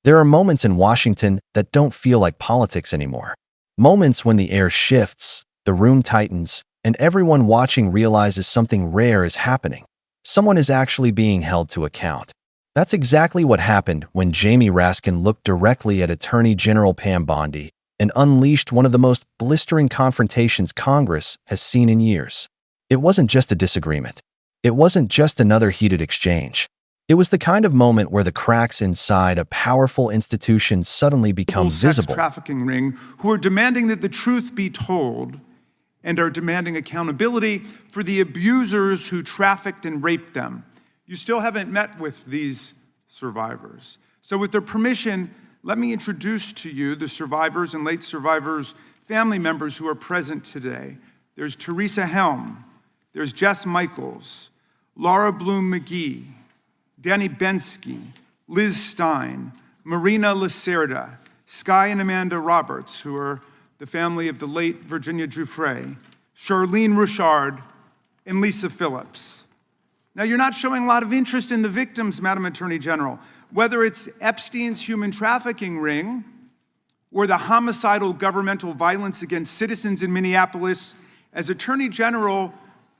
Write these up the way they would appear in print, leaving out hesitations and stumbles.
There are moments in Washington that don't feel like politics anymore. Moments when the air shifts, the room tightens, and everyone watching realizes something rare is happening. Someone is actually being held to account. That's exactly what happened when Jamie Raskin looked directly at Attorney General Pam Bondi and unleashed one of the most blistering confrontations Congress has seen in years. It wasn't just a disagreement. It wasn't just another heated exchange. It was the kind of moment where the cracks inside a powerful institution suddenly become visible. Sex trafficking ring who are demanding that the truth be told and are demanding accountability for the abusers who trafficked and raped them. You still haven't met with these survivors. So with their permission, let me introduce to you the survivors and late survivors' family members who are present today. There's Teresa Helm, there's Jess Michaels, Laura Bloom McGee, Danny Bensky, Liz Stein, Marina Lacerda, Sky and Amanda Roberts, who are the family of the late Virginia Giuffre, Charlene Richard, and Lisa Phillips. Now, you're not showing a lot of interest in the victims, Madam Attorney General, whether it's Epstein's human trafficking ring or the homicidal governmental violence against citizens in Minneapolis. As Attorney General,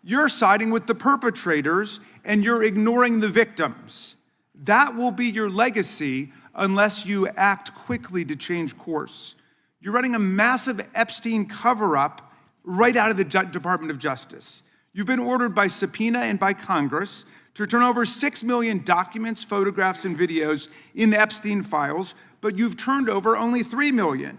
you're siding with the perpetrators and you're ignoring the victims. That will be your legacy unless you act quickly to change course. You're running a massive Epstein cover-up right out of the Department of Justice. You've been ordered by subpoena and by Congress to turn over 6 million documents, photographs, and videos in the Epstein files, but you've turned over only 3 million.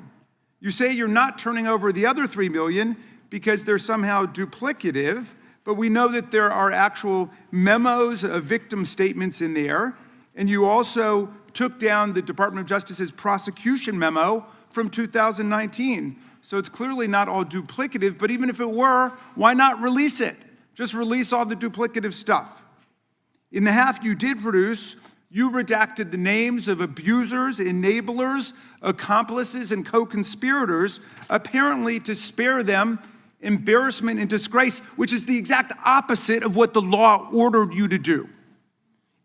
You say you're not turning over the other 3 million because they're somehow duplicative, but we know that there are actual memos of victim statements in there, and you also took down the Department of Justice's prosecution memo from 2019. So it's clearly not all duplicative, but even if it were, why not release it? Just release all the duplicative stuff. In the half you did produce, you redacted the names of abusers, enablers, accomplices, and co-conspirators, apparently to spare them embarrassment and disgrace, which is the exact opposite of what the law ordered you to do.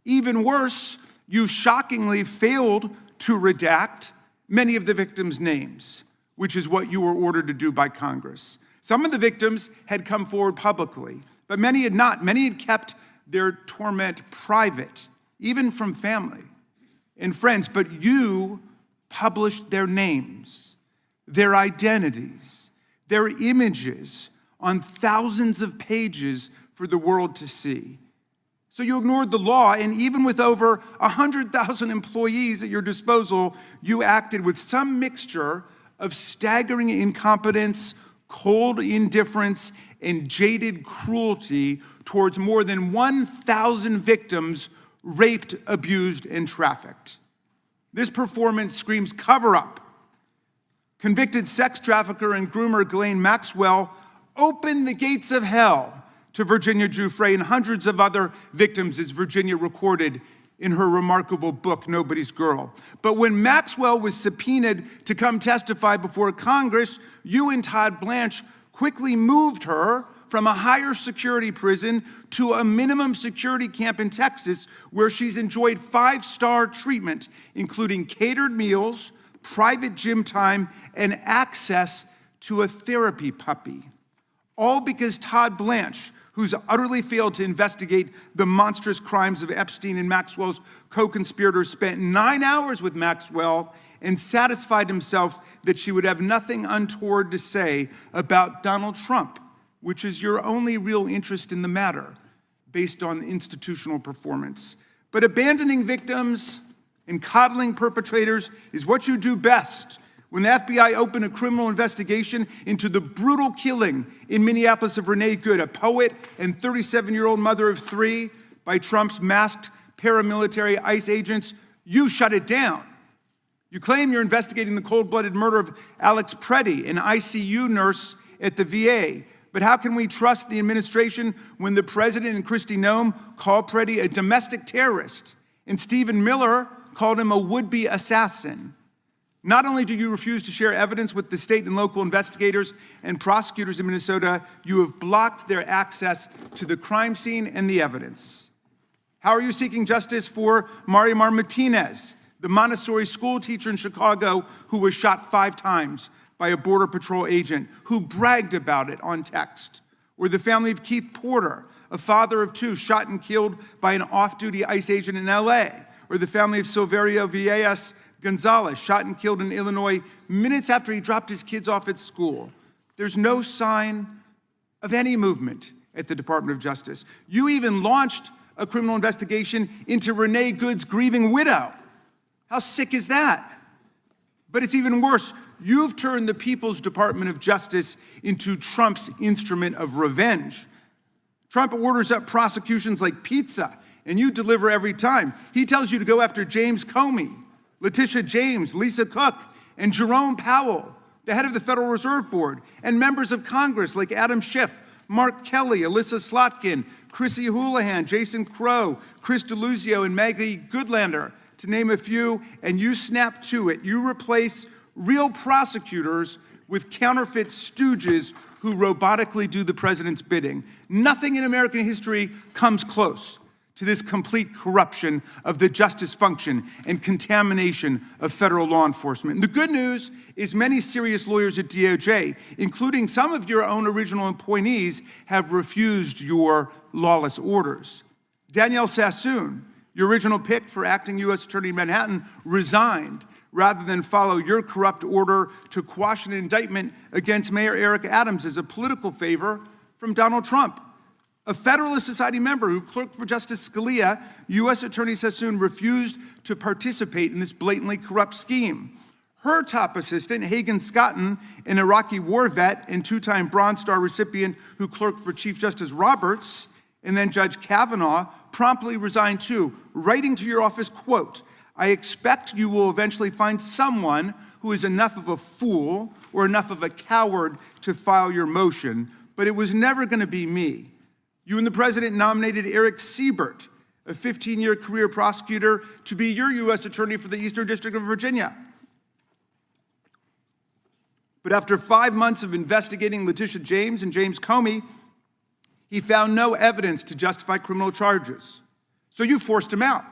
Even worse, you shockingly failed to redact many of the victims' names, which is what you were ordered to do by Congress. Some of the victims had come forward publicly, but many had not. Many had kept their torment private, even from family and friends, but you published their names, their identities, their images on thousands of pages for the world to see. So you ignored the law, and even with over 100,000 employees at your disposal, you acted with some mixture of staggering incompetence, cold indifference, and jaded cruelty towards more than 1,000 victims raped, abused, and trafficked. This performance screams cover-up. Convicted sex trafficker and groomer Ghislaine Maxwell opened the gates of hell to Virginia Giuffre and hundreds of other victims, as Virginia recorded in her remarkable book, Nobody's Girl. But when Maxwell was subpoenaed to come testify before Congress, you and Todd Blanche quickly moved her from a higher security prison to a minimum security camp in Texas, where she's enjoyed 5-star treatment, including catered meals, private gym time, and access to a therapy puppy. All because Todd Blanche, who's utterly failed to investigate the monstrous crimes of Epstein and Maxwell's co-conspirators, spent 9 hours with Maxwell and satisfied himself that she would have nothing untoward to say about Donald Trump, which is your only real interest in the matter, based on institutional performance. But abandoning victims and coddling perpetrators is what you do best. When the FBI opened a criminal investigation into the brutal killing in Minneapolis of Renee Good, a poet and 37-year-old mother of 3, by Trump's masked paramilitary ICE agents, you shut it down. You claim you're investigating the cold-blooded murder of Alex Preddy, an ICU nurse at the VA. But how can we trust the administration when the president and Kristi Noem called Preddy a domestic terrorist and Stephen Miller called him a would-be assassin? Not only do you refuse to share evidence with the state and local investigators and prosecutors in Minnesota, you have blocked their access to the crime scene and the evidence. How are you seeking justice for Marimar Martinez, the Montessori school teacher in Chicago who was shot 5 times by a Border Patrol agent who bragged about it on text, or the family of Keith Porter, a father of 2 shot and killed by an off-duty ICE agent in LA, or the family of Silverio Villegas Gonzalez, shot and killed in Illinois minutes after he dropped his kids off at school. There's no sign of any movement at the Department of Justice. You even launched a criminal investigation into Renee Good's grieving widow. How sick is that? But it's even worse. You've turned the People's Department of Justice into Trump's instrument of revenge. Trump orders up prosecutions like pizza, and you deliver every time. He tells you to go after James Comey, Letitia James, Lisa Cook, and Jerome Powell, the head of the Federal Reserve Board, and members of Congress like Adam Schiff, Mark Kelly, Alyssa Slotkin, Chrissy Houlihan, Jason Crow, Chris Deluzio, and Maggie Goodlander, to name a few, and you snap to it. You replace real prosecutors with counterfeit stooges who robotically do the president's bidding. Nothing in American history comes close to this complete corruption of the justice function and contamination of federal law enforcement. And the good news is many serious lawyers at DOJ, including some of your own original appointees, have refused your lawless orders. Danielle Sassoon, your original pick for acting U.S. Attorney in Manhattan, resigned rather than follow your corrupt order to quash an indictment against Mayor Eric Adams as a political favor from Donald Trump. A Federalist Society member who clerked for Justice Scalia, U.S. Attorney Sassoon refused to participate in this blatantly corrupt scheme. Her top assistant, Hagan Scotton, an Iraqi war vet and 2-time Bronze Star recipient who clerked for Chief Justice Roberts, and then Judge Kavanaugh, promptly resigned too, writing to your office, quote, "I expect you will eventually find someone who is enough of a fool or enough of a coward to file your motion, but it was never going to be me." You and the president nominated Eric Siebert, a 15-year career prosecutor, to be your U.S. attorney for the Eastern District of Virginia. But after 5 months of investigating Letitia James and James Comey, he found no evidence to justify criminal charges. So you forced him out.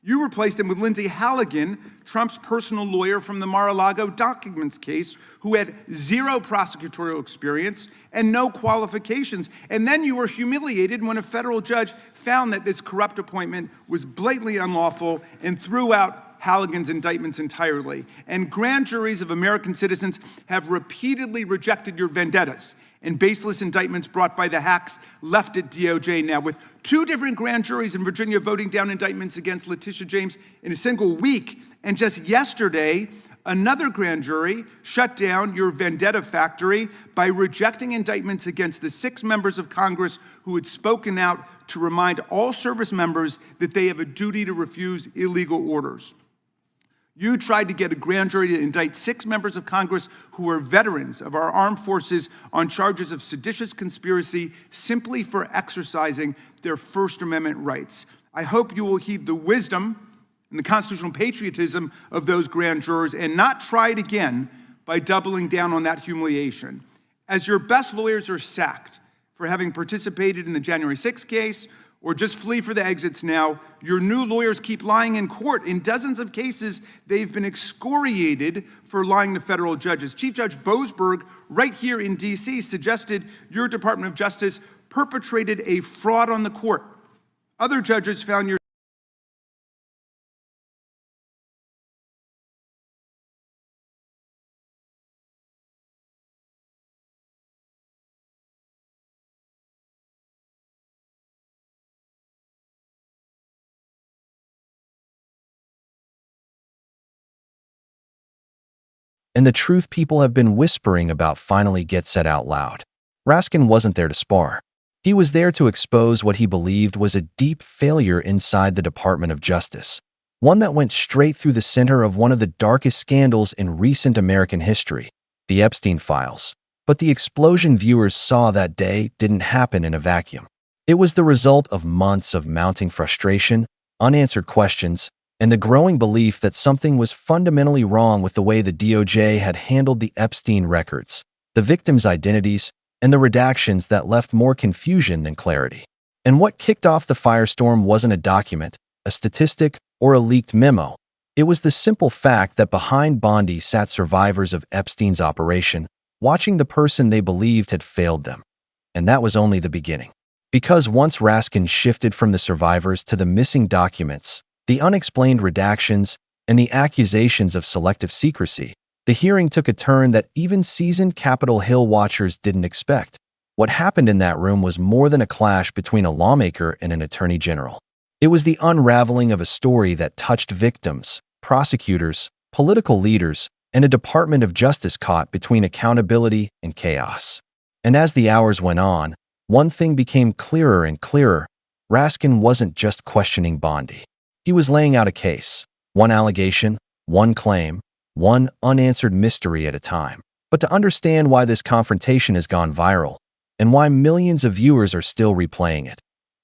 You replaced him with Lindsay Halligan, Trump's personal lawyer from the Mar-a-Lago documents case, who had 0 prosecutorial experience and no qualifications. And then you were humiliated when a federal judge found that this corrupt appointment was blatantly unlawful and threw out Halligan's indictments entirely. And grand juries of American citizens have repeatedly rejected your vendettas and baseless indictments brought by the hacks left at DOJ now, with 2 different grand juries in Virginia voting down indictments against Letitia James in a single week. And just yesterday, another grand jury shut down your vendetta factory by rejecting indictments against the 6 members of Congress who had spoken out to remind all service members that they have a duty to refuse illegal orders. You tried to get a grand jury to indict 6 members of Congress who were veterans of our armed forces on charges of seditious conspiracy simply for exercising their First Amendment rights. I hope you will heed the wisdom and the constitutional patriotism of those grand jurors and not try it again by doubling down on that humiliation. As your best lawyers are sacked for having participated in the January 6th case, or just flee for the exits now, your new lawyers keep lying in court. In dozens of cases, they've been excoriated for lying to federal judges. Chief Judge Boasberg, right here in D.C., suggested your Department of Justice perpetrated a fraud on the court. Other judges found your And the truth people have been whispering about finally gets said out loud. Raskin wasn't there to spar. He was there to expose what he believed was a deep failure inside the Department of Justice, one that went straight through the center of one of the darkest scandals in recent American history, the Epstein files. But the explosion viewers saw that day didn't happen in a vacuum. It was the result of months of mounting frustration, unanswered questions, and the growing belief that something was fundamentally wrong with the way the DOJ had handled the Epstein records, the victims' identities, and the redactions that left more confusion than clarity. And what kicked off the firestorm wasn't a document, a statistic, or a leaked memo. It was the simple fact that behind Bondi sat survivors of Epstein's operation, watching the person they believed had failed them. And that was only the beginning. Because once Raskin shifted from the survivors to the missing documents, the unexplained redactions, and the accusations of selective secrecy, the hearing took a turn that even seasoned Capitol Hill watchers didn't expect. What happened in that room was more than a clash between a lawmaker and an attorney general. It was the unraveling of a story that touched victims, prosecutors, political leaders, and a Department of Justice caught between accountability and chaos. And as the hours went on, one thing became clearer and clearer. Raskin wasn't just questioning Bondi. He was laying out a case, one allegation, one claim, one unanswered mystery at a time. But to understand why this confrontation has gone viral, and why millions of viewers are still replaying it,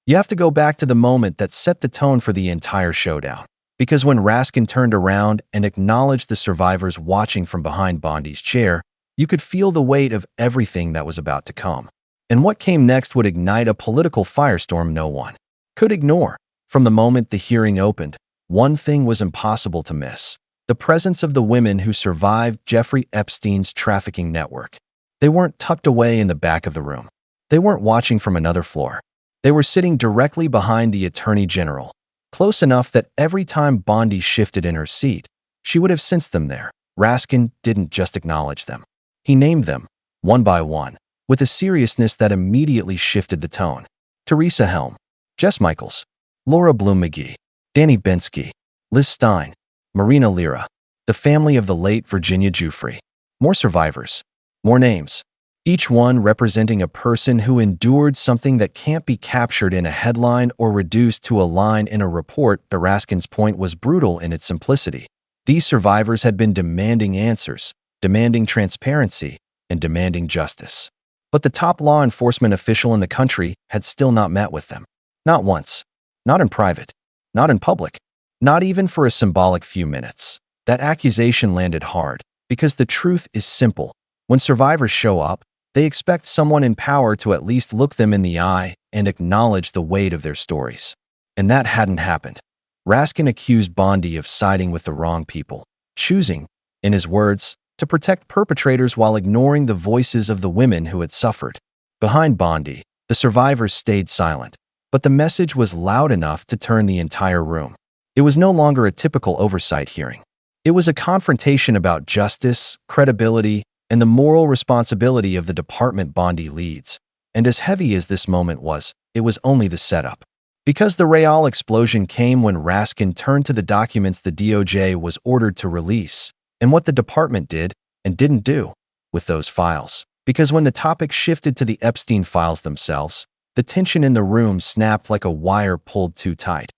you have to go back to the moment that set the tone for the entire showdown. Because when Raskin turned around and acknowledged the survivors watching from behind Bondi's chair, you could feel the weight of everything that was about to come. And what came next would ignite a political firestorm no one could ignore. From the moment the hearing opened, one thing was impossible to miss: the presence of the women who survived Jeffrey Epstein's trafficking network. They weren't tucked away in the back of the room. They weren't watching from another floor. They were sitting directly behind the Attorney General, close enough that every time Bondi shifted in her seat, she would have sensed them there. Raskin didn't just acknowledge them. He named them, one by one, with a seriousness that immediately shifted the tone. Teresa Helm, Jess Michaels, Laura Bloom McGee, Danny Bensky, Liz Stein, Marina Lira, the family of the late Virginia Giuffre. More survivors, more names, each one representing a person who endured something that can't be captured in a headline or reduced to a line in a report. But Raskin's point was brutal in its simplicity. These survivors had been demanding answers, demanding transparency, and demanding justice. But the top law enforcement official in the country had still not met with them. Not once. Not in private. Not in public. Not even for a symbolic few minutes. That accusation landed hard, because the truth is simple. When survivors show up, they expect someone in power to at least look them in the eye and acknowledge the weight of their stories. And that hadn't happened. Raskin accused Bondi of siding with the wrong people, choosing, in his words, to protect perpetrators while ignoring the voices of the women who had suffered. Behind Bondi, the survivors stayed silent, but the message was loud enough to turn the entire room. It was no longer a typical oversight hearing. It was a confrontation about justice, credibility, and the moral responsibility of the department Bondi leads. And as heavy as this moment was, it was only the setup. Because the real explosion came when Raskin turned to the documents the DOJ was ordered to release, and what the department did and didn't do with those files. Because when the topic shifted to the Epstein files themselves, the tension in the room snapped like a wire pulled too tight.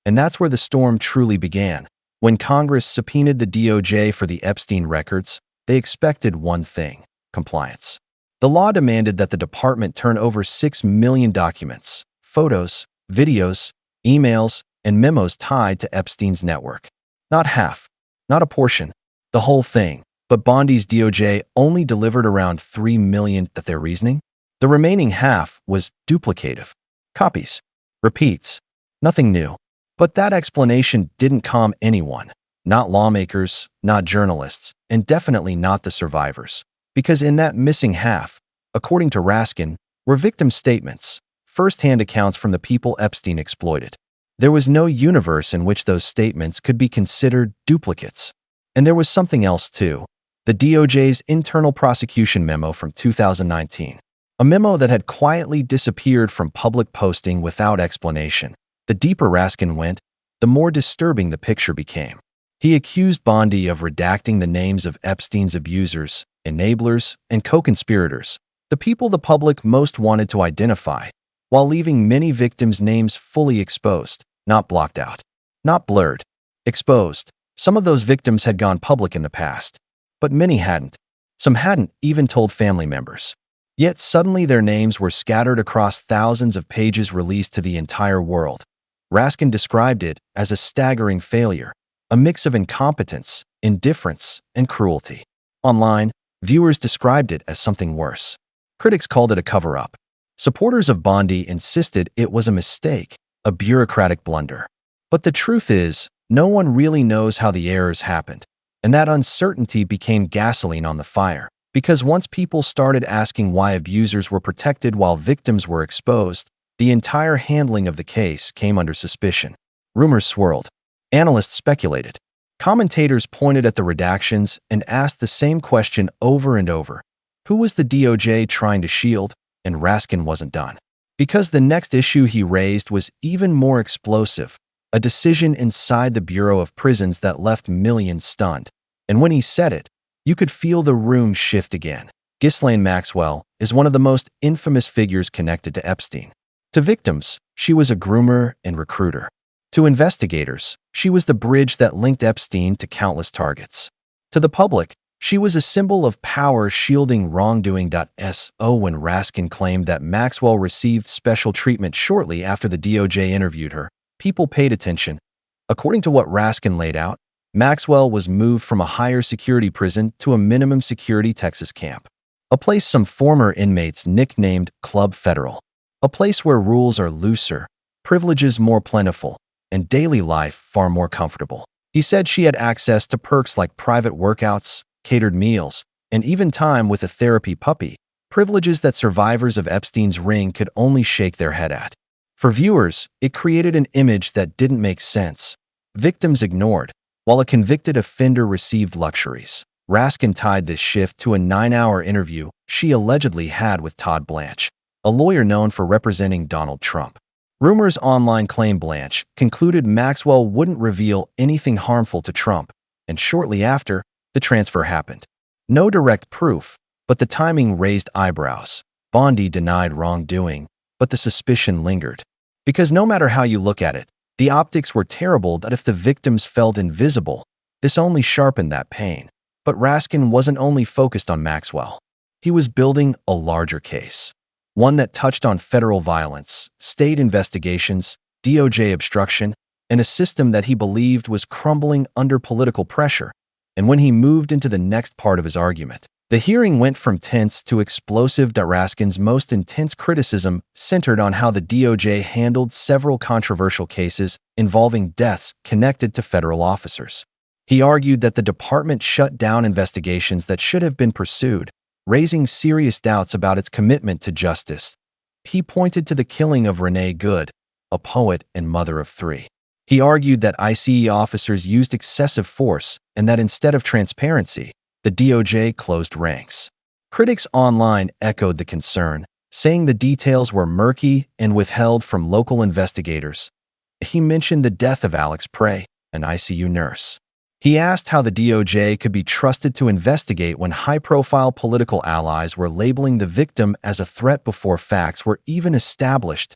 And that's where the storm truly began. When Congress subpoenaed the DOJ for the Epstein records, they expected one thing: compliance. The law demanded that the department turn over 6 million documents, photos, videos, emails, and memos tied to Epstein's network. Not half, not a portion, the whole thing. But Bondi's DOJ only delivered around 3 million. That their reasoning? The remaining half was duplicative. Copies. Repeats. Nothing new. But that explanation didn't calm anyone. Not lawmakers, not journalists, and definitely not the survivors. Because in that missing half, according to Raskin, were victim statements, first-hand accounts from the people Epstein exploited. There was no universe in which those statements could be considered duplicates. And there was something else too: the DOJ's internal prosecution memo from 2019. A memo that had quietly disappeared from public posting without explanation. The deeper Raskin went, the more disturbing the picture became. He accused Bondi of redacting the names of Epstein's abusers, enablers, and co-conspirators, the people the public most wanted to identify, while leaving many victims' names fully exposed, not blocked out, not blurred, exposed. Some of those victims had gone public in the past, but many hadn't. Some hadn't even told family members. Yet suddenly their names were scattered across thousands of pages released to the entire world. Raskin described it as a staggering failure, a mix of incompetence, indifference, and cruelty. Online, viewers described it as something worse. Critics called it a cover-up. Supporters of Bondi insisted it was a mistake, a bureaucratic blunder. But the truth is, No one really knows how the errors happened, and that uncertainty became gasoline on the fire. Because once people started asking why abusers were protected while victims were exposed, the entire handling of the case came under suspicion. Rumors swirled. Analysts speculated. Commentators pointed at the redactions and asked the same question over and over. Who was the DOJ trying to shield? And Raskin wasn't done. Because the next issue he raised was even more explosive, a decision inside the Bureau of Prisons that left millions stunned. And when he said it, you could feel the room shift again. Ghislaine Maxwell is one of the most infamous figures connected to Epstein. To victims, she was a groomer and recruiter. To investigators, she was the bridge that linked Epstein to countless targets. To the public, she was a symbol of power shielding wrongdoing. So when Raskin claimed that Maxwell received special treatment shortly after the DOJ interviewed her, people paid attention. According to what Raskin laid out, Maxwell was moved from a higher security prison to a minimum security Texas camp, a place some former inmates nicknamed Club Federal, a place where rules are looser, privileges more plentiful, and daily life far more comfortable. He said she had access to perks like private workouts, catered meals, and even time with a therapy puppy, privileges that survivors of Epstein's ring could only shake their head at. For viewers, it created an image that didn't make sense. Victims ignored, while a convicted offender received luxuries. Raskin tied this shift to a 9-hour interview she allegedly had with Todd Blanche, a lawyer known for representing Donald Trump. Rumors online claim Blanche concluded Maxwell wouldn't reveal anything harmful to Trump, and shortly after, the transfer happened. No direct proof, but the timing raised eyebrows. Bondi denied wrongdoing, but the suspicion lingered. Because no matter how you look at it, the optics were terrible that if the victims felt invisible, this only sharpened that pain. But Raskin wasn't only focused on Maxwell. He was building a larger case, one that touched on federal violence, state investigations, DOJ obstruction, and a system that he believed was crumbling under political pressure. And when he moved into the next part of his argument, the hearing went from tense to explosive. Raskin's most intense criticism centered on how the DOJ handled several controversial cases involving deaths connected to federal officers. He argued that the department shut down investigations that should have been pursued, raising serious doubts about its commitment to justice. He pointed to the killing of Renee Good, a poet and mother of 3. He argued that ICE officers used excessive force and that instead of transparency, the DOJ closed ranks. Critics online echoed the concern, saying the details were murky and withheld from local investigators. He mentioned the death of Alex Prey, an ICU nurse. He asked how the DOJ could be trusted to investigate when high-profile political allies were labeling the victim as a threat before facts were even established.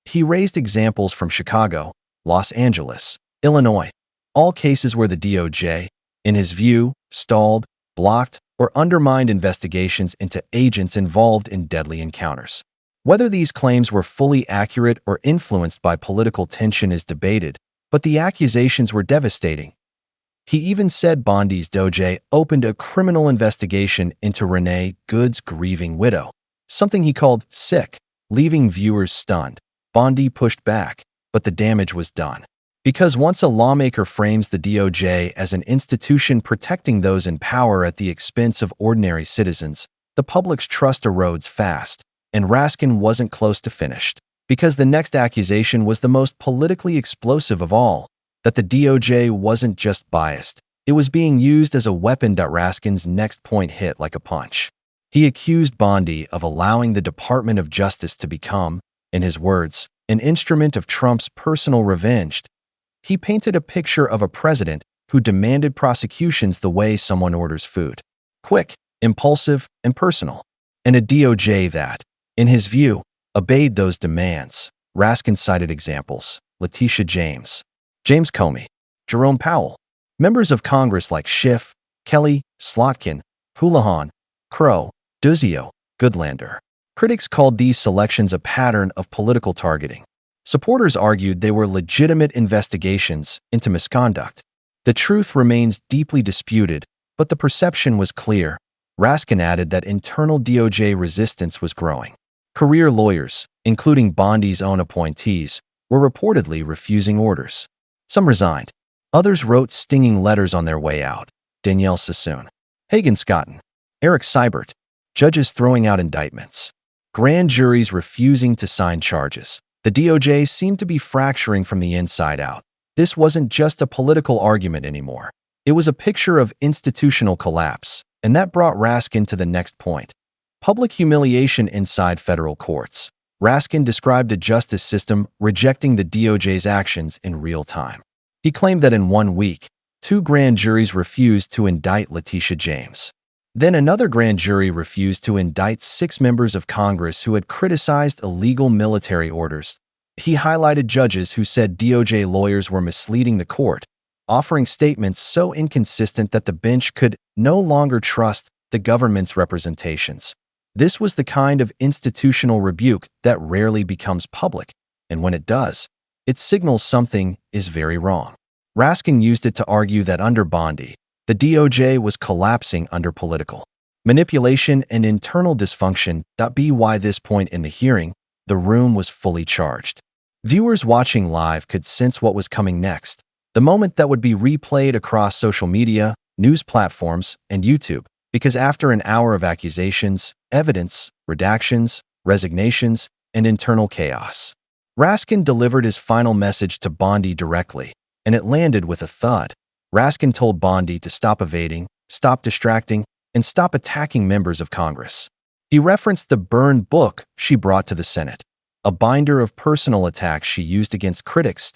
He raised examples from Chicago, Los Angeles, Illinois, all cases where the DOJ, in his view, stalled, blocked, or undermined investigations into agents involved in deadly encounters. Whether these claims were fully accurate or influenced by political tension is debated, but the accusations were devastating. He even said Bondi's DOJ opened a criminal investigation into Renee Good's grieving widow, something he called sick, leaving viewers stunned. Bondi pushed back, but the damage was done. Because once a lawmaker frames the DOJ as an institution protecting those in power at the expense of ordinary citizens, the public's trust erodes fast, and Raskin wasn't close to finished. Because the next accusation was the most politically explosive of all, that the DOJ wasn't just biased, it was being used as a weapon. Raskin's next point hit like a punch. He accused Bondi of allowing the Department of Justice to become, in his words, an instrument of Trump's personal revenge. He painted a picture of a president who demanded prosecutions the way someone orders food. Quick, impulsive, and personal. And a DOJ that, in his view, obeyed those demands. Raskin cited examples: Letitia James, James Comey, Jerome Powell, members of Congress like Schiff, Kelly, Slotkin, Houlihan, Crow, Duzio, Goodlander. Critics called these selections a pattern of political targeting. Supporters argued they were legitimate investigations into misconduct. The truth remains deeply disputed, but the perception was clear. Raskin added that internal DOJ resistance was growing. Career lawyers, including Bondi's own appointees, were reportedly refusing orders. Some resigned. Others wrote stinging letters on their way out. Danielle Sassoon, Hagen Scotton, Eric Seibert, judges throwing out indictments. Grand juries refusing to sign charges. The DOJ seemed to be fracturing from the inside out. This wasn't just a political argument anymore. It was a picture of institutional collapse, and that brought Raskin to the next point. Public humiliation inside federal courts. Raskin described a justice system rejecting the DOJ's actions in real time. He claimed that in 1 week, 2 grand juries refused to indict Letitia James. Then another grand jury refused to indict 6 members of Congress who had criticized illegal military orders. He highlighted judges who said DOJ lawyers were misleading the court, offering statements so inconsistent that the bench could no longer trust the government's representations. This was the kind of institutional rebuke that rarely becomes public, and when it does, it signals something is very wrong. Raskin used it to argue that under Bondi, the DOJ was collapsing under political manipulation and internal dysfunction. By this point in the hearing, the room was fully charged. Viewers watching live could sense what was coming next, the moment that would be replayed across social media, news platforms, and YouTube, because after an hour of accusations, evidence, redactions, resignations, and internal chaos, Raskin delivered his final message to Bondi directly, and it landed with a thud. Raskin told Bondi to stop evading, stop distracting, and stop attacking members of Congress. He referenced the burned book she brought to the Senate, a binder of personal attacks she used against critics.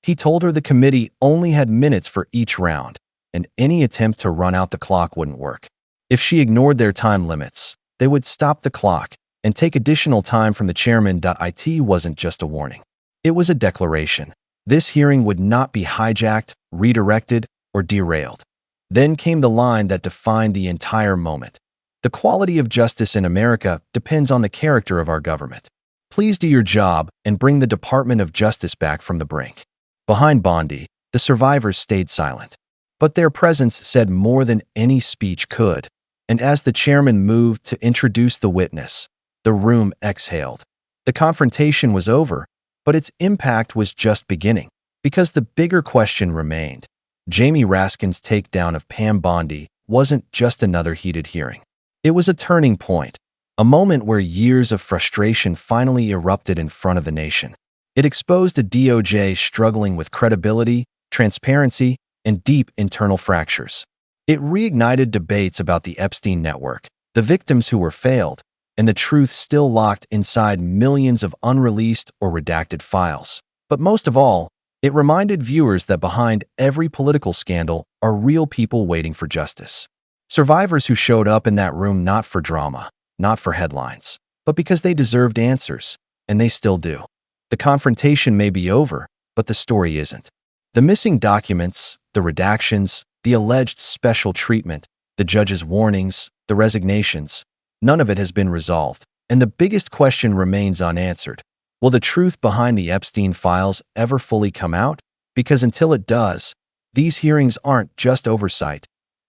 He told her the committee only had minutes for each round, and any attempt to run out the clock wouldn't work. If she ignored their time limits, they would stop the clock and take additional time from the chairman. It wasn't just a warning. It was a declaration. This hearing would not be hijacked, redirected, or derailed. Then came the line that defined the entire moment. The quality of justice in America depends on the character of our government. Please do your job and bring the Department of Justice back from the brink. Behind Bondi, the survivors stayed silent. But their presence said more than any speech could. And as the chairman moved to introduce the witness, the room exhaled. The confrontation was over, but its impact was just beginning, because the bigger question remained. Jamie Raskin's takedown of Pam Bondi wasn't just another heated hearing. It was a turning point, a moment where years of frustration finally erupted in front of the nation. It exposed a DOJ struggling with credibility, transparency, and deep internal fractures. It reignited debates about the Epstein network, the victims who were failed, and the truth still locked inside millions of unreleased or redacted files. But most of all, it reminded viewers that behind every political scandal are real people waiting for justice. Survivors who showed up in that room not for drama, not for headlines, but because they deserved answers, and they still do. The confrontation may be over, but the story isn't. The missing documents, the redactions, the alleged special treatment, the judge's warnings, the resignations, none of it has been resolved, and the biggest question remains unanswered. Will the truth behind the Epstein files ever fully come out? Because until it does, these hearings aren't just oversight.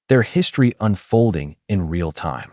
They're history unfolding in real time.